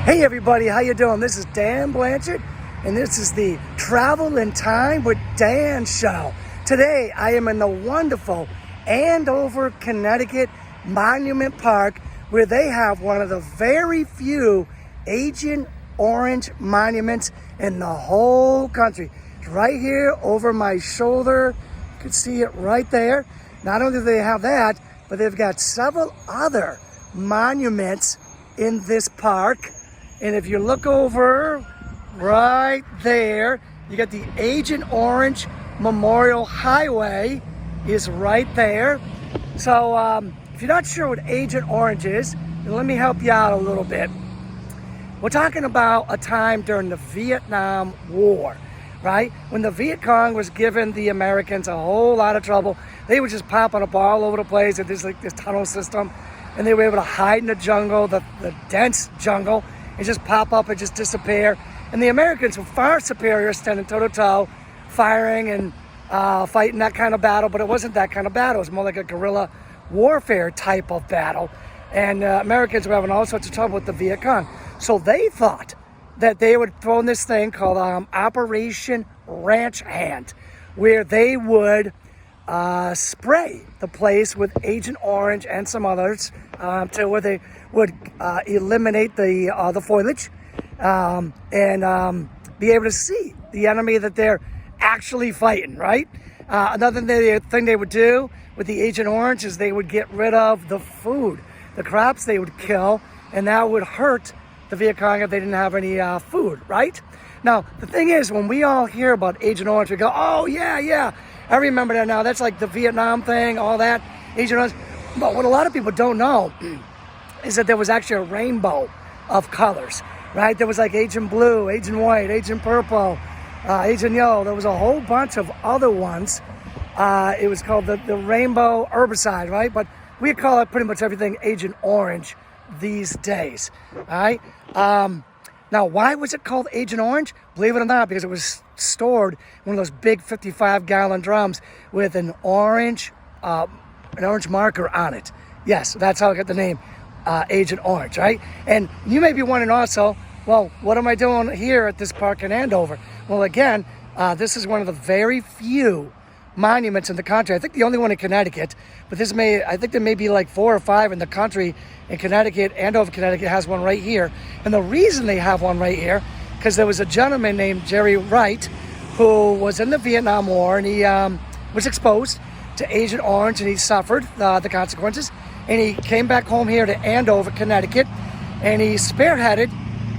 Hey everybody, how you doing? This is Dan Blanchard, and this is the Travel in Time with Dan show. Today, I am in the wonderful Andover, Connecticut Monument Park, where they have one of the very few Agent Orange monuments in the whole country. It's right here over my shoulder. You can see it right there. Not only do they have that, but they've got several other monuments in this park. And if you look over right there, you got the Agent Orange Memorial Highway is right there. So if you're not sure what Agent Orange is, then let me help you out a little bit. We're talking about a time during the Vietnam War, right? When the Viet Cong was giving the Americans a whole lot of trouble. They were just popping up all over the place. There's like this tunnel system, and they were able to hide in the jungle, the dense jungle, and just pop up and just disappear. And the Americans were far superior, standing toe-to-toe, firing and fighting that kind of battle, but it wasn't that kind of battle. It was more like a guerrilla warfare type of battle. And Americans were having all sorts of trouble with the Viet Cong. So they thought that they would throw in this thing called Operation Ranch Hand, where they would spray the place with Agent Orange and some others to where they would eliminate the foliage and be able to see the enemy that they're actually fighting, right? Another thing they would do with the Agent Orange is they would get rid of the food, the crops they would kill, and that would hurt the Viet Cong if they didn't have any food, right? Now, the thing is, when we all hear about Agent Orange, we go, oh, yeah, I remember that now. That's like the Vietnam thing, all that, Agent Orange. But what a lot of people don't know is that there was actually a rainbow of colors, right? There was like Agent Blue, Agent White, Agent Purple, Agent Yellow. There was a whole bunch of other ones. It was called the rainbow herbicide, right? But we call it pretty much everything Agent Orange these days, all right? Now, why was it called Agent Orange? Believe it or not, because it was stored in one of those big 55-gallon drums with an orange marker on it. Yes, that's how I got the name Agent Orange, right? And you may be wondering also, well, what am I doing here at this park in Andover? Well, again, this is one of the very few monuments in the country. I think the only one in Connecticut, but I think there may be like 4 or 5 in the country. In Connecticut, Andover, Connecticut has one right here. And the reason they have one right here, because there was a gentleman named Gerry Wright who was in the Vietnam War, and he was exposed to Agent Orange, and he suffered the consequences. And he came back home here to Andover, Connecticut, and he spearheaded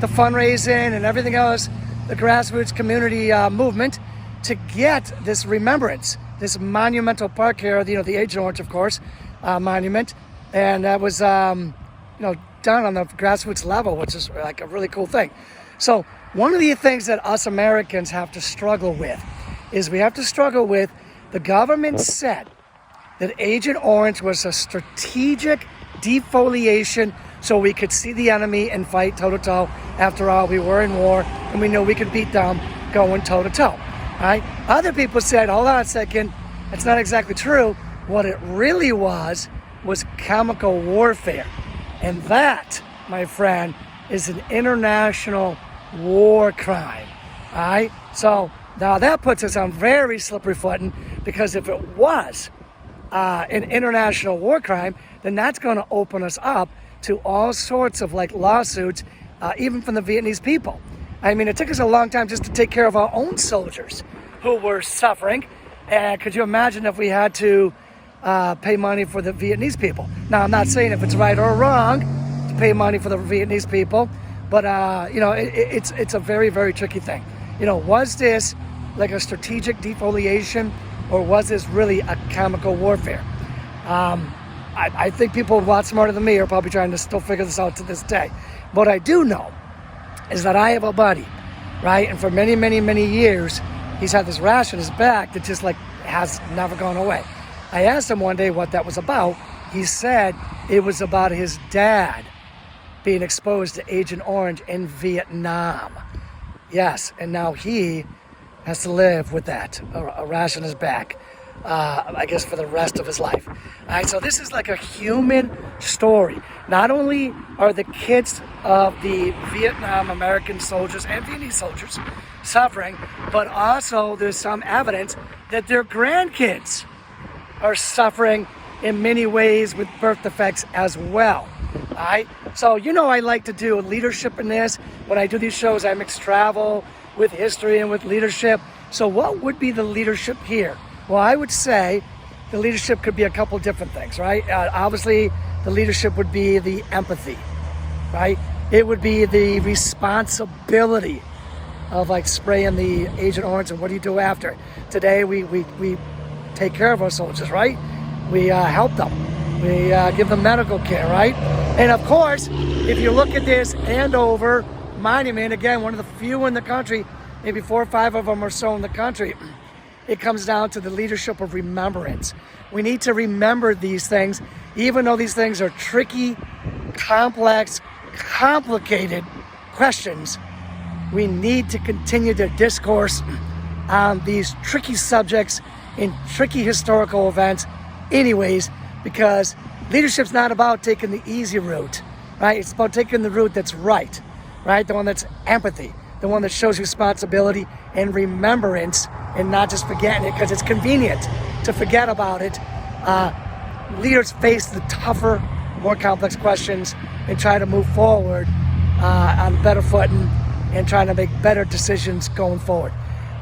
the fundraising and everything else, the grassroots community movement, to get this remembrance, this monumental park here, the Agent Orange, of course, monument. And that was, done on the grassroots level, which is like a really cool thing. So one of the things that us Americans have to struggle with is we have to struggle with the government said that Agent Orange was a strategic defoliation so we could see the enemy and fight toe-to-toe. After all, we were in war, and we knew we could beat them going toe-to-toe. Right? Other people said, hold on a second, it's not exactly true. What it really was chemical warfare. And that, my friend, is an international war crime. All right? So now that puts us on very slippery footing, because if it was an international war crime, then that's going to open us up to all sorts of like lawsuits, even from the Vietnamese people. I mean, it took us a long time just to take care of our own soldiers who were suffering. And could you imagine if we had to pay money for the Vietnamese people? Now, I'm not saying if it's right or wrong to pay money for the Vietnamese people, but it's a very, very tricky thing. Was this like a strategic defoliation, or was this really a chemical warfare? I think people a lot smarter than me are probably trying to still figure this out to this day. What I do know is that I have a buddy, right? And for many, many, many years, he's had this rash on his back that just like has never gone away. I asked him one day what that was about. He said it was about his dad being exposed to Agent Orange in Vietnam. Yes, and now he has to live with that, a rash on his back. I guess for the rest of his life. All right, so this is like a human story. Not only are the kids of the Vietnam American soldiers and Vietnamese soldiers suffering, but also there's some evidence that their grandkids are suffering in many ways with birth defects as well. All right, so I like to do leadership in this. When I do these shows, I mix travel with history and with leadership. So what would be the leadership here? Well, I would say the leadership could be a couple different things, right? Obviously, the leadership would be the empathy, right? It would be the responsibility of like spraying the Agent Orange, and what do you do after? Today, we take care of our soldiers, right? We help them. We give them medical care, right? And of course, if you look at this Andover monument, again, one of the few in the country, maybe 4 or 5 of them or so in the country, it comes down to the leadership of remembrance. We need to remember these things, even though these things are tricky, complex, complicated questions. We need to continue to discourse on these tricky subjects in tricky historical events anyways, because leadership's not about taking the easy route, right? It's about taking the route that's right? The one that's empathy, the one that shows responsibility and remembrance, and not just forgetting it because it's convenient to forget about it. Leaders face the tougher, more complex questions and try to move forward on a better footing and trying to make better decisions going forward.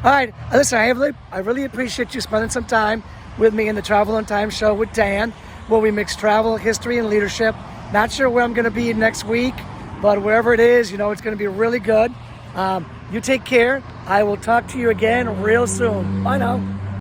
All right, listen, I really appreciate you spending some time with me in the Travel and Time Show with Dan, where we mix travel, history, and leadership. Not sure where I'm going to be next week, but wherever it is, it's going to be really good. You take care. I will talk to you again real soon. Bye now.